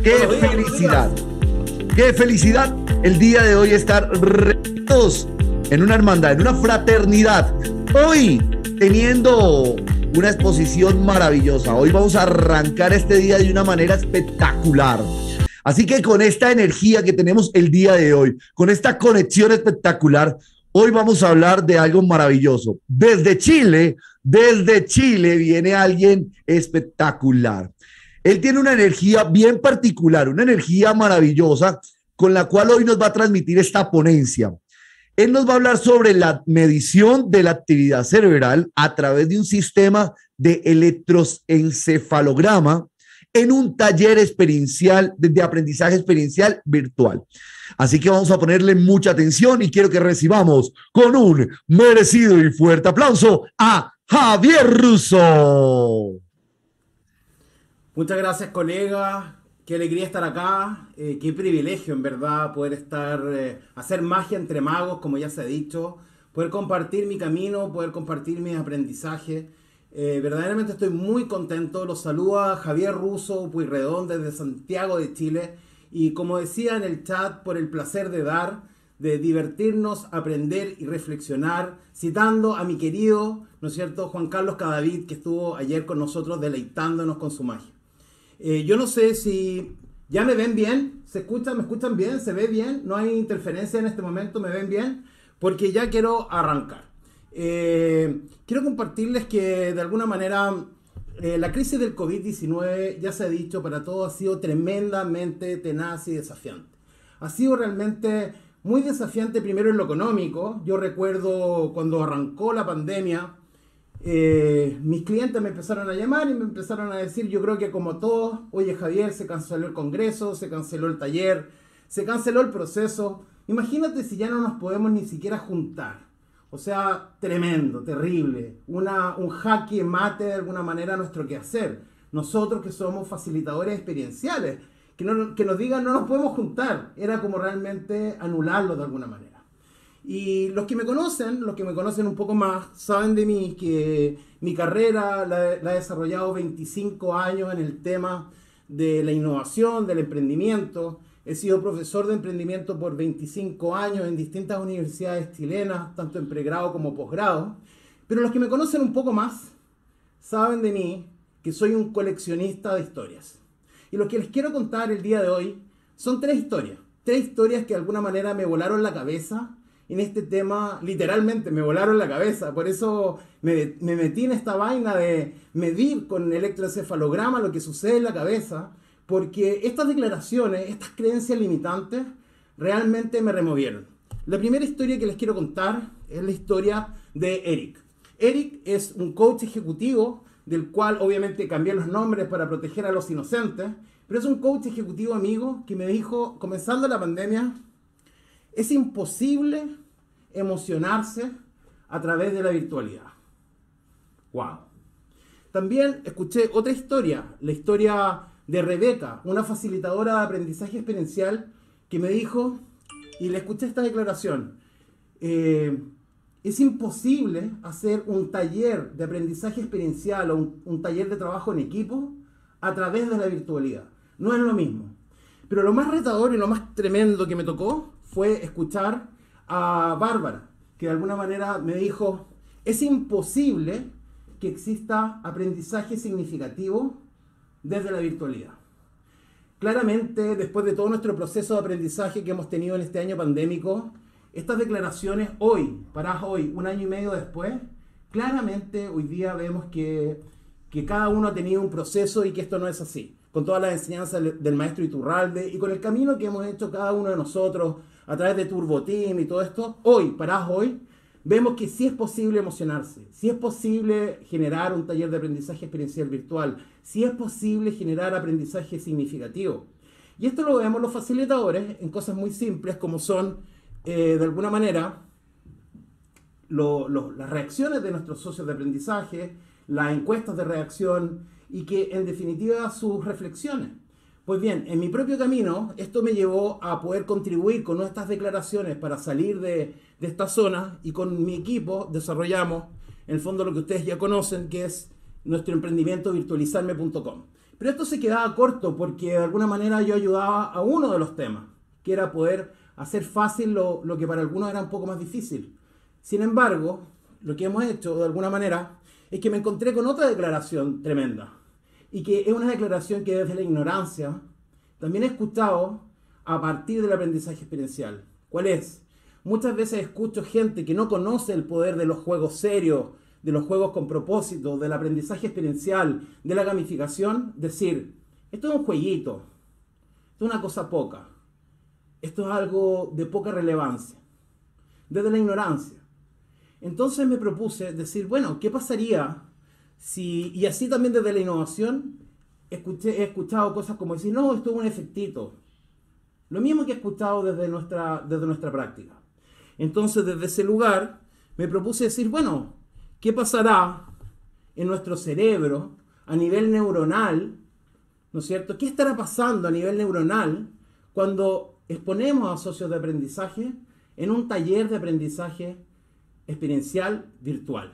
¡Qué felicidad! ¡Qué felicidad! El día de hoy estar reunidos en una hermandad, en una fraternidad. Hoy teniendo una exposición maravillosa. Hoy vamos a arrancar este día de una manera espectacular. Así que con esta energía que tenemos el día de hoy, con esta conexión espectacular, hoy vamos a hablar de algo maravilloso. Desde Chile viene alguien espectacular. Él tiene una energía bien particular, una energía maravillosa con la cual hoy nos va a transmitir esta ponencia. Él nos va a hablar sobre la medición de la actividad cerebral a través de un sistema de electroencefalograma en un taller experiencial de aprendizaje experiencial virtual. Así que vamos a ponerle mucha atención y quiero que recibamos con un merecido y fuerte aplauso a Javier Russo. Muchas gracias, colega. Qué alegría estar acá. Qué privilegio, en verdad, poder hacer magia entre magos, como ya se ha dicho. Poder compartir mi camino, poder compartir mis aprendizajes. Verdaderamente estoy muy contento. Los saluda Javier Russo Pueyrredón desde Santiago de Chile. Y como decía en el chat, por el placer de dar, de divertirnos, aprender y reflexionar, citando a mi querido, ¿no es cierto?, Juan Carlos Cadavid, que estuvo ayer con nosotros deleitándonos con su magia. Yo no sé si ya me ven bien, ¿se escuchan? ¿Me escuchan bien? ¿Se ve bien? ¿No hay interferencia en este momento? ¿Me ven bien? Porque ya quiero arrancar. Quiero compartirles que de alguna manera la crisis del COVID-19, ya se ha dicho, para todos ha sido tremendamente tenaz y desafiante. Ha sido realmente muy desafiante primero en lo económico. Yo recuerdo cuando arrancó la pandemia, mis clientes me empezaron a llamar y me empezaron a decir, yo creo que como todos, oye Javier, se canceló el congreso, se canceló el taller, se canceló el proceso. Imagínate si ya no nos podemos ni siquiera juntar. O sea, tremendo, terrible. Un jaque mate de alguna manera a nuestro quehacer. Nosotros que somos facilitadores experienciales, que nos digan no nos podemos juntar, era como realmente anularlo de alguna manera. Y los que me conocen un poco más, saben de mí que mi carrera la he desarrollado 25 años en el tema de la innovación, del emprendimiento. He sido profesor de emprendimiento por 25 años en distintas universidades chilenas, tanto en pregrado como posgrado. Pero los que me conocen un poco más, saben de mí que soy un coleccionista de historias. Y lo que les quiero contar el día de hoy son tres historias que de alguna manera me volaron la cabeza. En este tema, literalmente, me volaron la cabeza. Por eso me metí en esta vaina de medir con electroencefalograma lo que sucede en la cabeza. Porque estas declaraciones, estas creencias limitantes, realmente me removieron. La primera historia que les quiero contar es la historia de Eric. Eric es un coach ejecutivo, del cual obviamente cambié los nombres para proteger a los inocentes. Pero es un coach ejecutivo amigo que me dijo, comenzando la pandemia, es imposible emocionarse a través de la virtualidad. ¡Wow! También escuché otra historia, la historia de Rebeca, una facilitadora de aprendizaje experiencial, que me dijo, y le escuché esta declaración, es imposible hacer un taller de aprendizaje experiencial o un taller de trabajo en equipo a través de la virtualidad. No es lo mismo. Pero lo más retador y lo más tremendo que me tocó fue escuchar a Bárbara, que de alguna manera me dijo, es imposible que exista aprendizaje significativo desde la virtualidad. Claramente, después de todo nuestro proceso de aprendizaje que hemos tenido en este año pandémico, estas declaraciones hoy, paradas hoy, un año y medio después, claramente hoy día vemos que cada uno ha tenido un proceso y que esto no es así. Con todas las enseñanzas del maestro Iturralde y con el camino que hemos hecho cada uno de nosotros a través de Turbo Team y todo esto, hoy, paradas hoy, vemos que sí es posible emocionarse, sí es posible generar un taller de aprendizaje experiencial virtual, sí es posible generar aprendizaje significativo. Y esto lo vemos los facilitadores en cosas muy simples como son, de alguna manera, las reacciones de nuestros socios de aprendizaje, las encuestas de reacción y que en definitiva sus reflexiones. Pues bien, en mi propio camino, esto me llevó a poder contribuir con nuestras declaraciones para salir de esta zona y con mi equipo desarrollamos, en el fondo, lo que ustedes ya conocen, que es nuestro emprendimiento virtualizarme.com. Pero esto se quedaba corto porque de alguna manera yo ayudaba a uno de los temas, que era poder hacer fácil lo que para algunos era un poco más difícil. Sin embargo, lo que hemos hecho de alguna manera es que me encontré con otra declaración tremenda, y que es una declaración que desde la ignorancia también he escuchado a partir del aprendizaje experiencial. ¿Cuál es? Muchas veces escucho gente que no conoce el poder de los juegos serios, de los juegos con propósito, del aprendizaje experiencial, de la gamificación, decir, esto es un jueguito, esto es una cosa poca, esto es algo de poca relevancia, desde la ignorancia. Entonces me propuse decir, bueno, ¿qué pasaría si, y así también desde la innovación, he escuchado cosas como decir, no, esto es un efectito. Lo mismo que he escuchado desde nuestra práctica. Entonces, desde ese lugar, me propuse decir, bueno, ¿qué pasará en nuestro cerebro a nivel neuronal? ¿No es cierto? ¿Qué estará pasando a nivel neuronal cuando exponemos a socios de aprendizaje en un taller de aprendizaje experiencial virtual?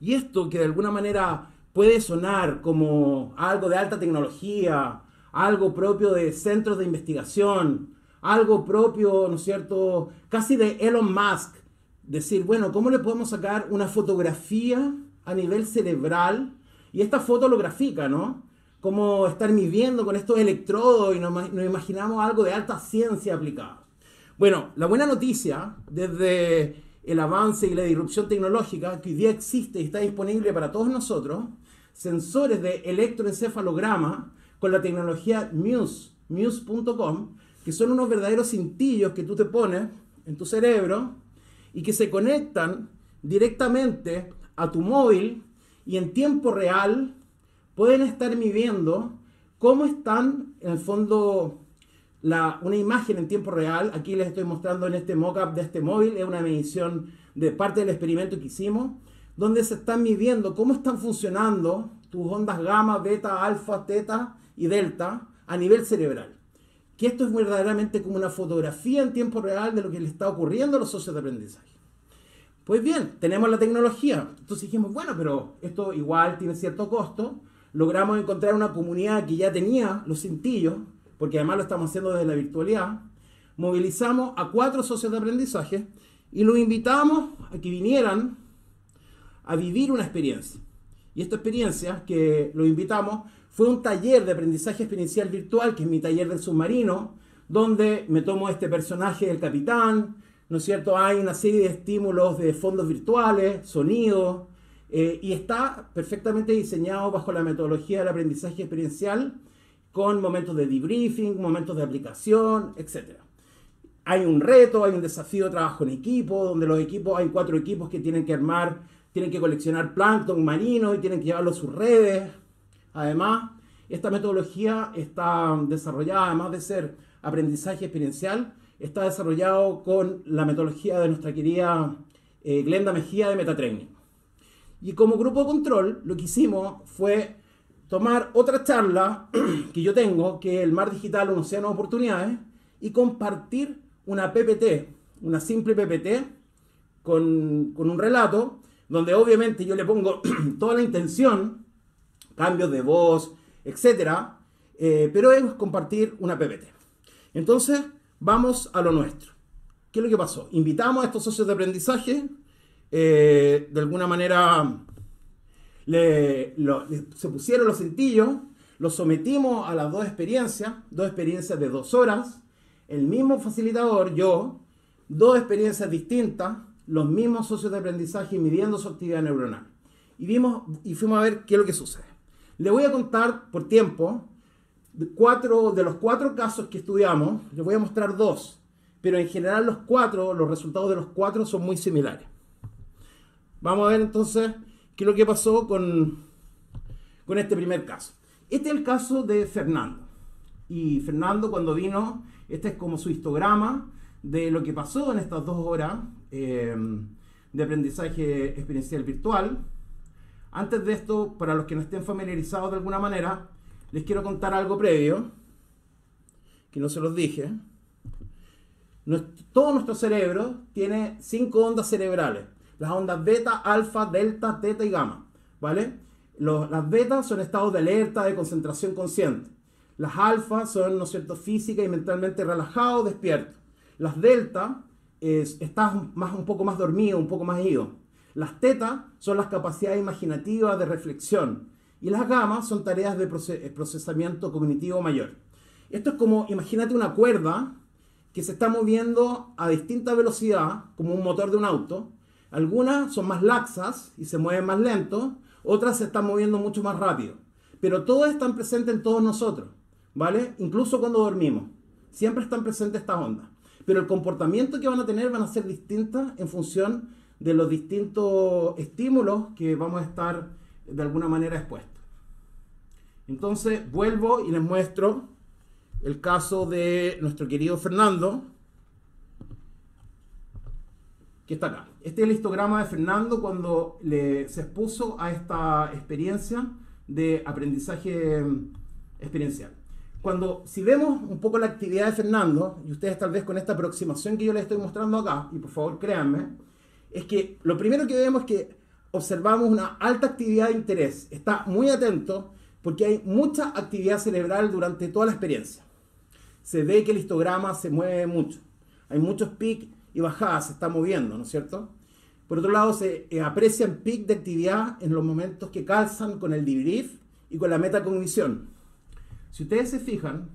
Y esto que de alguna manera puede sonar como algo de alta tecnología, algo propio de centros de investigación, algo propio, ¿no es cierto?, casi de Elon Musk. Decir, bueno, ¿cómo le podemos sacar una fotografía a nivel cerebral? Y esta foto lo grafica, ¿no? Cómo estar midiendo con estos electrodos y nos imaginamos algo de alta ciencia aplicada. Bueno, la buena noticia, desde el avance y la disrupción tecnológica, que hoy día existe y está disponible para todos nosotros, sensores de electroencefalograma con la tecnología Muse.com, que son unos verdaderos cintillos que tú te pones en tu cerebro y que se conectan directamente a tu móvil y en tiempo real pueden estar midiendo cómo están, en el fondo, una imagen en tiempo real. Aquí les estoy mostrando en este mock-up de este móvil, es una medición de parte del experimento que hicimos, donde se están midiendo cómo están funcionando tus ondas gamma, beta, alfa, teta y delta a nivel cerebral. Que esto es verdaderamente como una fotografía en tiempo real de lo que le está ocurriendo a los socios de aprendizaje. Pues bien, tenemos la tecnología. Entonces dijimos, bueno, pero esto igual tiene cierto costo. Logramos encontrar una comunidad que ya tenía los cintillos, porque además lo estamos haciendo desde la virtualidad. Movilizamos a 4 socios de aprendizaje y los invitamos a que vinieran a vivir una experiencia. Y esta experiencia que los invitamos fue un taller de aprendizaje experiencial virtual, que es mi taller del submarino, donde me tomo este personaje del capitán, ¿no es cierto? Hay una serie de estímulos de fondos virtuales, sonido, y está perfectamente diseñado bajo la metodología del aprendizaje experiencial, con momentos de debriefing, momentos de aplicación, etc. Hay un reto, hay un desafío de trabajo en equipo, donde los equipos, hay 4 equipos que tienen que armar, tienen que coleccionar plancton marino y tienen que llevarlo a sus redes. Además, esta metodología está desarrollada, además de ser aprendizaje experiencial, está desarrollado con la metodología de nuestra querida Glenda Mejía de Metatraining. Y como grupo de control, lo que hicimos fue tomar otra charla que yo tengo, que es el Mar Digital, un océano de oportunidades, y compartir una PPT, una simple PPT, con un relato, donde obviamente yo le pongo toda la intención, cambios de voz, etcétera, pero es compartir una PPT. Entonces, vamos a lo nuestro. ¿Qué es lo que pasó? Invitamos a estos socios de aprendizaje, de alguna manera se pusieron los cintillos, los sometimos a las dos experiencias de 2 horas, el mismo facilitador, yo, 2 experiencias distintas, los mismos socios de aprendizaje midiendo su actividad neuronal. Y fuimos a ver qué es lo que sucede. Le voy a contar por tiempo de los 4 casos que estudiamos, les voy a mostrar 2, pero en general los resultados de los 4 son muy similares. Vamos a ver entonces qué es lo que pasó con este primer caso. Este es el caso de Fernando. Y Fernando, cuando vino, este es como su histograma de lo que pasó en estas 2 horas de aprendizaje experiencial virtual. Antes de esto, para los que no estén familiarizados de alguna manera, les quiero contar algo previo, que no se los dije. Todo nuestro cerebro tiene 5 ondas cerebrales. Las ondas beta, alfa, delta, teta y gamma, ¿vale? Las betas son estados de alerta, de concentración consciente. Las alfas son, ¿no es cierto?, física y mentalmente relajado, despierto. Las delta, estás un poco más dormido, un poco más ido. Las teta son las capacidades imaginativas de reflexión. Y las gamas son tareas de procesamiento cognitivo mayor. Esto es como, imagínate una cuerda que se está moviendo a distinta velocidad, como un motor de un auto. Algunas son más laxas y se mueven más lento, otras se están moviendo mucho más rápido. Pero todas están presentes en todos nosotros, ¿vale? Incluso cuando dormimos. Siempre están presentes estas ondas. Pero el comportamiento que van a tener van a ser distintas en función de los distintos estímulos que vamos a estar de alguna manera expuestos. Entonces vuelvo y les muestro el caso de nuestro querido Fernando, que está acá. Este es el histograma de Fernando cuando se expuso a esta experiencia de aprendizaje experiencial. Si vemos un poco la actividad de Fernando, y ustedes tal vez con esta aproximación que yo les estoy mostrando acá, y por favor créanme, es que lo primero que vemos es que observamos una alta actividad de interés. Está muy atento porque hay mucha actividad cerebral durante toda la experiencia. Se ve que el histograma se mueve mucho. Hay muchos picos y bajadas, se está moviendo, ¿no es cierto? Por otro lado, se aprecian picos de actividad en los momentos que calzan con el debrief y con la metacognición. Si ustedes se fijan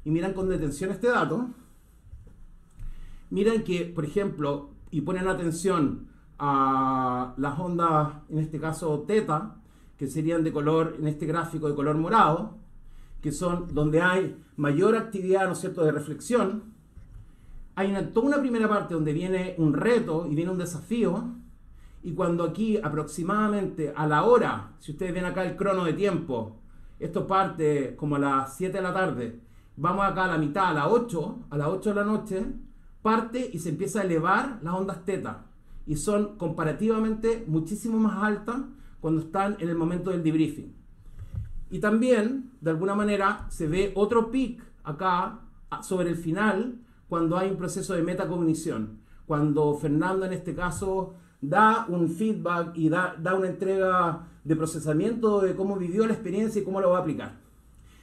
y miran con detención este dato, miran que, por ejemplo, y ponen atención a las ondas, en este caso teta, que serían de color, en este gráfico de color morado, que son donde hay mayor actividad, ¿no es cierto?, de reflexión. Hay toda una primera parte donde viene un reto y viene un desafío, y cuando aquí aproximadamente a la hora, si ustedes ven acá el crono de tiempo, esto parte como a las 7 de la tarde, vamos acá a la mitad, a las 8 de la noche, parte y se empieza a elevar las ondas teta, y son comparativamente muchísimo más altas cuando están en el momento del debriefing. Y también, de alguna manera, se ve otro pic acá sobre el final, cuando hay un proceso de metacognición, cuando Fernando en este caso da un feedback y da una entrega de procesamiento de cómo vivió la experiencia y cómo lo va a aplicar.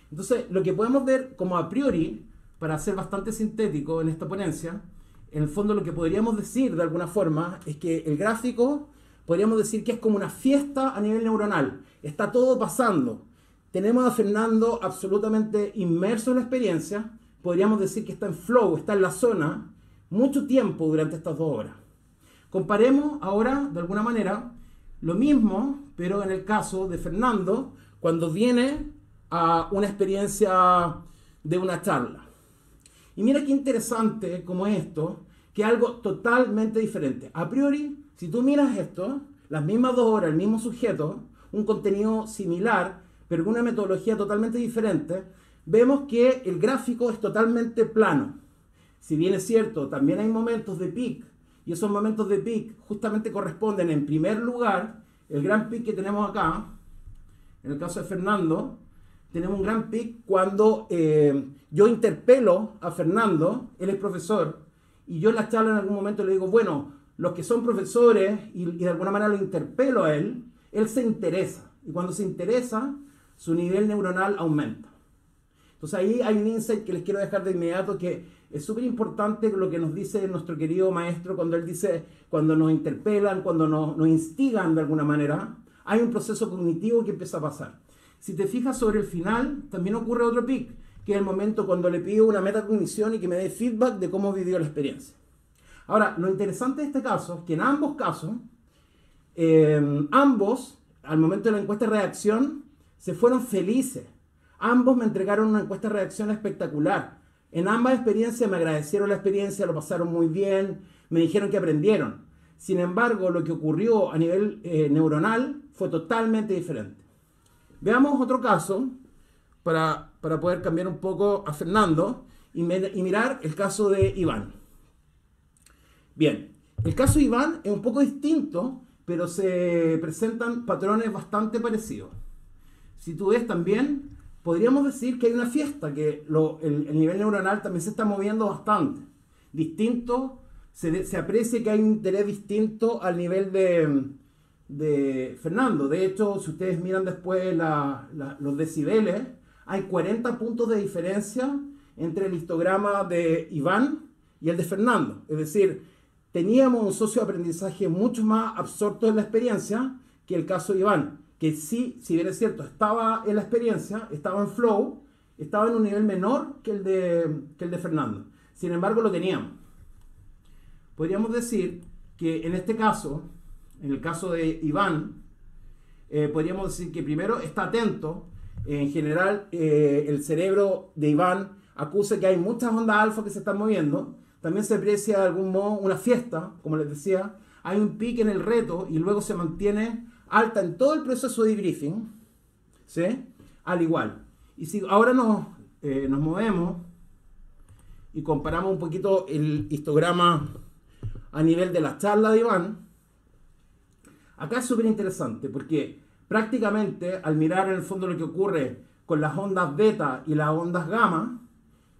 Entonces, lo que podemos ver como a priori, para ser bastante sintético en esta ponencia, en el fondo lo que podríamos decir de alguna forma es que el gráfico, podríamos decir que es como una fiesta a nivel neuronal. Está todo pasando. Tenemos a Fernando absolutamente inmerso en la experiencia. Podríamos decir que está en flow, está en la zona, mucho tiempo durante estas 2 horas. Comparemos ahora, de alguna manera, lo mismo, pero en el caso de Fernando, cuando viene a una experiencia de una charla. Y mira qué interesante como esto, que es algo totalmente diferente. A priori, si tú miras esto, las mismas 2 horas, el mismo sujeto, un contenido similar, pero con una metodología totalmente diferente, vemos que el gráfico es totalmente plano. Si bien es cierto, también hay momentos de peak, y esos momentos de peak justamente corresponden, en primer lugar, el gran peak que tenemos acá, en el caso de Fernando, tenemos un gran peak cuando yo interpelo a Fernando, él es profesor, y yo en la charla en algún momento le digo, bueno, los que son profesores, y de alguna manera lo interpelo a él se interesa, y cuando se interesa, su nivel neuronal aumenta. Entonces ahí hay un insight que les quiero dejar de inmediato, que es súper importante lo que nos dice nuestro querido maestro cuando él dice, cuando nos interpelan, cuando nos instigan de alguna manera, hay un proceso cognitivo que empieza a pasar. Si te fijas sobre el final, también ocurre otro pic, que es el momento cuando le pido una metacognición y que me dé feedback de cómo vivió la experiencia. Ahora, lo interesante de este caso es que en ambos casos, ambos, al momento de la encuesta de reacción, se fueron felices. Ambos me entregaron una encuesta de reacción espectacular. En ambas experiencias me agradecieron la experiencia, lo pasaron muy bien, me dijeron que aprendieron. Sin embargo, lo que ocurrió a nivel neuronal fue totalmente diferente. Veamos otro caso para poder cambiar un poco a Fernando y mirar el caso de Iván. Bien, el caso de Iván es un poco distinto, pero se presentan patrones bastante parecidos. Si tú ves también, podríamos decir que hay una fiesta, que el nivel neuronal también se está moviendo bastante. Distinto, se aprecia que hay un interés distinto al nivel de Fernando. De hecho, si ustedes miran después los decibeles, hay 40 puntos de diferencia entre el histograma de Iván y el de Fernando. Es decir, teníamos un socio de aprendizaje mucho más absorto en la experiencia que el caso de Iván, que sí, si bien es cierto, estaba en la experiencia, estaba en flow, estaba en un nivel menor que el de Fernando. Sin embargo, lo teníamos. Podríamos decir que en este caso, en el caso de Iván, podríamos decir que primero está atento. En general, el cerebro de Iván acusa que hay muchas ondas alfa que se están moviendo. También se aprecia de algún modo una fiesta, como les decía. Hay un pico en el reto y luego se mantiene alta en todo el proceso de debriefing, ¿sí? Al igual. Y si ahora nos movemos y comparamos un poquito el histograma a nivel de la charla de Iván, acá es súper interesante porque prácticamente al mirar en el fondo lo que ocurre con las ondas beta y las ondas gamma,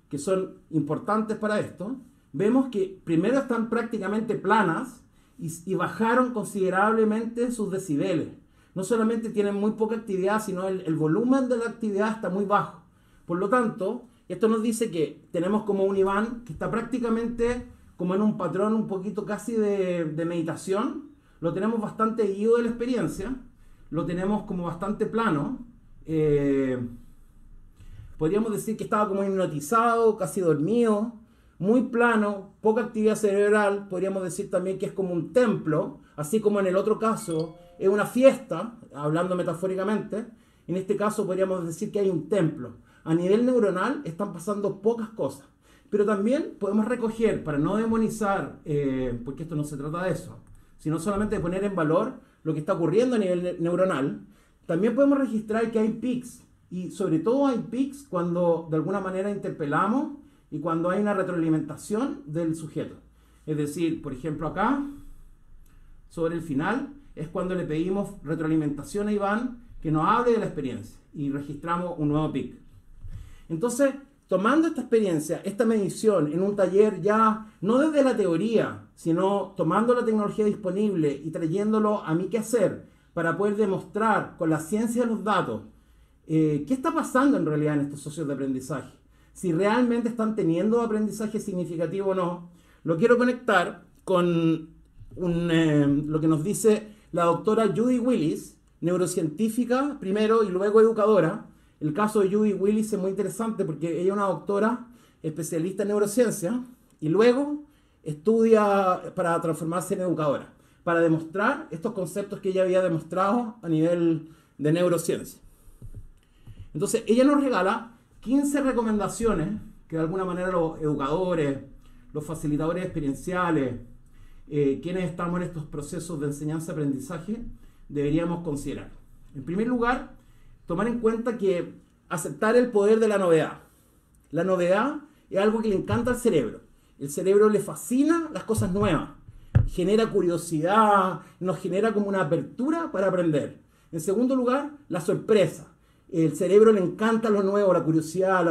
que son importantes para esto, vemos que primero están prácticamente planas y bajaron considerablemente sus decibeles. No solamente tienen muy poca actividad, sino el volumen de la actividad está muy bajo. Por lo tanto, esto nos dice que tenemos como un Iván que está prácticamente como en un patrón un poquito casi de meditación. Lo tenemos bastante guiado de la experiencia, lo tenemos como bastante plano. Podríamos decir que estaba como hipnotizado, casi dormido, muy plano, poca actividad cerebral. Podríamos decir también que es como un templo, así como en el otro caso es una fiesta, hablando metafóricamente. En este caso podríamos decir que hay un templo. A nivel neuronal están pasando pocas cosas, pero también podemos recoger, para no demonizar, porque esto no se trata de eso, sino solamente de poner en valor lo que está ocurriendo a nivel neuronal. También podemos registrar que hay pics, y sobre todo hay pics cuando de alguna manera interpelamos y cuando hay una retroalimentación del sujeto. Es decir, por ejemplo acá, sobre el final, es cuando le pedimos retroalimentación a Iván que nos hable de la experiencia y registramos un nuevo pic. Entonces, tomando esta experiencia, esta medición en un taller ya, no desde la teoría, sino tomando la tecnología disponible y trayéndolo a mí qué hacer para poder demostrar con la ciencia de los datos qué está pasando en realidad en estos socios de aprendizaje. Si realmente están teniendo aprendizaje significativo o no, lo quiero conectar con lo que nos dice la doctora Judy Willis, neurocientífica primero y luego educadora. El caso de Judy Willis es muy interesante porque ella es una doctora especialista en neurociencia y luego estudia para transformarse en educadora, para demostrar estos conceptos que ella había demostrado a nivel de neurociencia. Entonces, ella nos regala 15 recomendaciones que de alguna manera los educadores, los facilitadores experienciales, quienes estamos en estos procesos de enseñanza-aprendizaje, deberíamos considerar. En primer lugar, tomar en cuenta que aceptar el poder de la novedad. La novedad es algo que le encanta al cerebro. El cerebro le fascina las cosas nuevas. Genera curiosidad, nos genera como una apertura para aprender. En segundo lugar, la sorpresa. El cerebro le encanta lo nuevo, la curiosidad,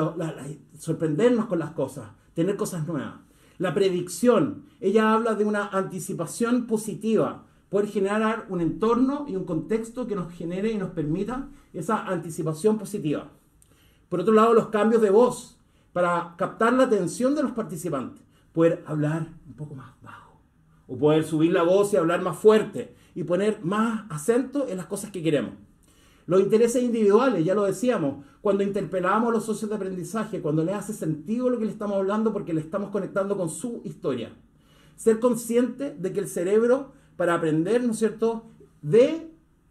sorprendernos con las cosas, tener cosas nuevas. La predicción. Ella habla de una anticipación positiva. Poder generar un entorno y un contexto que nos genere y nos permita esa anticipación positiva. Por otro lado, los cambios de voz para captar la atención de los participantes. Poder hablar un poco más bajo o poder subir la voz y hablar más fuerte y poner más acento en las cosas que queremos. Los intereses individuales, ya lo decíamos, cuando interpelamos a los socios de aprendizaje, cuando les hace sentido lo que le estamos hablando porque le estamos conectando con su historia. Ser consciente de que el cerebro, para aprender, ¿no es cierto?,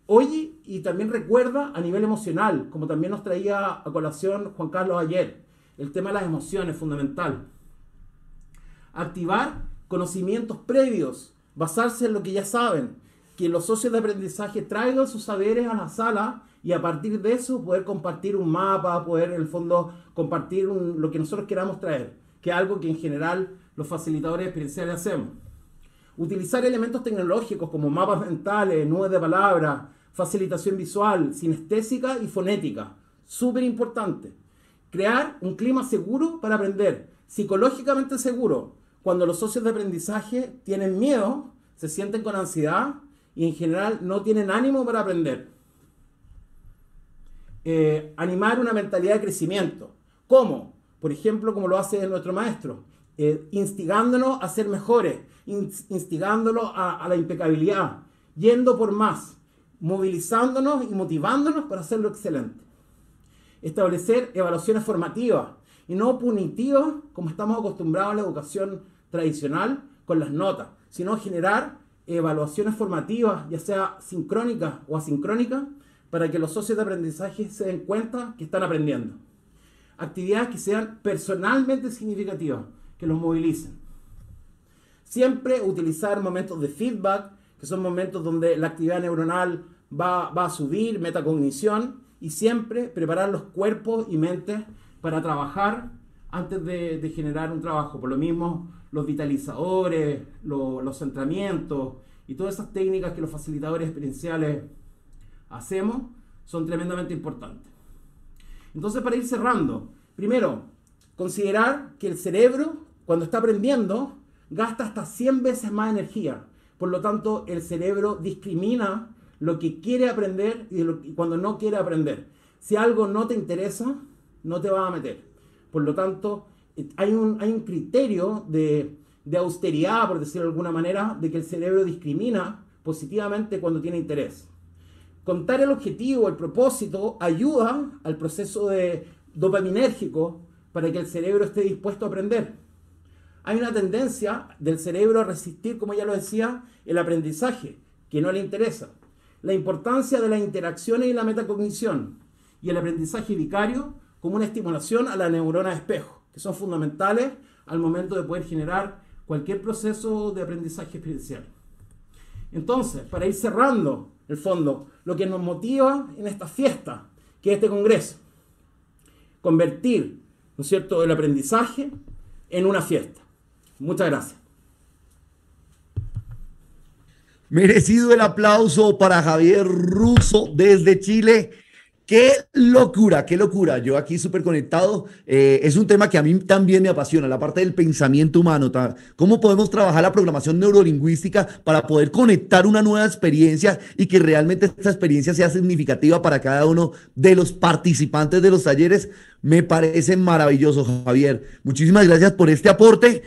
oye y también recuerda a nivel emocional, como también nos traía a colación Juan Carlos ayer. El tema de las emociones, fundamental. Activar conocimientos previos, basarse en lo que ya saben, que los socios de aprendizaje traigan sus saberes a la sala y a partir de eso poder compartir un mapa, poder en el fondo compartir lo que nosotros queramos traer, que es algo que en general los facilitadores experienciales hacemos. Utilizar elementos tecnológicos como mapas mentales, nubes de palabras, facilitación visual, sinestésica y fonética. Súper importante. Crear un clima seguro para aprender, psicológicamente seguro. Cuando los socios de aprendizaje tienen miedo, se sienten con ansiedad, y en general no tienen ánimo para aprender. Animar una mentalidad de crecimiento. ¿Cómo? Por ejemplo, como lo hace nuestro maestro, instigándonos a ser mejores, instigándonos a la impecabilidad, yendo por más, movilizándonos y motivándonos para hacerlo excelente. Establecer evaluaciones formativas y no punitivas como estamos acostumbrados en la educación tradicional con las notas, sino generar evaluaciones formativas, ya sea sincrónicas o asincrónicas, para que los socios de aprendizaje se den cuenta que están aprendiendo. Actividades que sean personalmente significativas, que los movilicen. Siempre utilizar momentos de feedback, que son momentos donde la actividad neuronal va a subir, metacognición, y siempre preparar los cuerpos y mentes para trabajar antes de generar un trabajo. Por lo mismo, los vitalizadores, los centramientos y todas esas técnicas que los facilitadores experienciales hacemos son tremendamente importantes. Entonces, para ir cerrando, primero, considerar que el cerebro, cuando está aprendiendo, gasta hasta 100 veces más energía. Por lo tanto, el cerebro discrimina lo que quiere aprender y cuando no quiere aprender. Si algo no te interesa, no te va a meter. Por lo tanto, hay un criterio de austeridad, por decirlo de alguna manera, de que el cerebro discrimina positivamente cuando tiene interés. Contar el objetivo, el propósito, ayuda al proceso dopaminérgico para que el cerebro esté dispuesto a aprender. Hay una tendencia del cerebro a resistir, como ya lo decía, el aprendizaje, que no le interesa. La importancia de las interacciones y la metacognición y el aprendizaje vicario como una estimulación a la neurona de espejo, que son fundamentales al momento de poder generar cualquier proceso de aprendizaje experiencial. Entonces, para ir cerrando el fondo, lo que nos motiva en esta fiesta, que es este congreso, convertir, ¿no es cierto?, el aprendizaje en una fiesta. Muchas gracias. Merecido el aplauso para Javier Russo desde Chile. Qué locura, qué locura. Yo aquí súper conectado. Es un tema que a mí también me apasiona, la parte del pensamiento humano. ¿Cómo podemos trabajar la programación neurolingüística para poder conectar una nueva experiencia y que realmente esta experiencia sea significativa para cada uno de los participantes de los talleres? Me parece maravilloso, Javier. Muchísimas gracias por este aporte.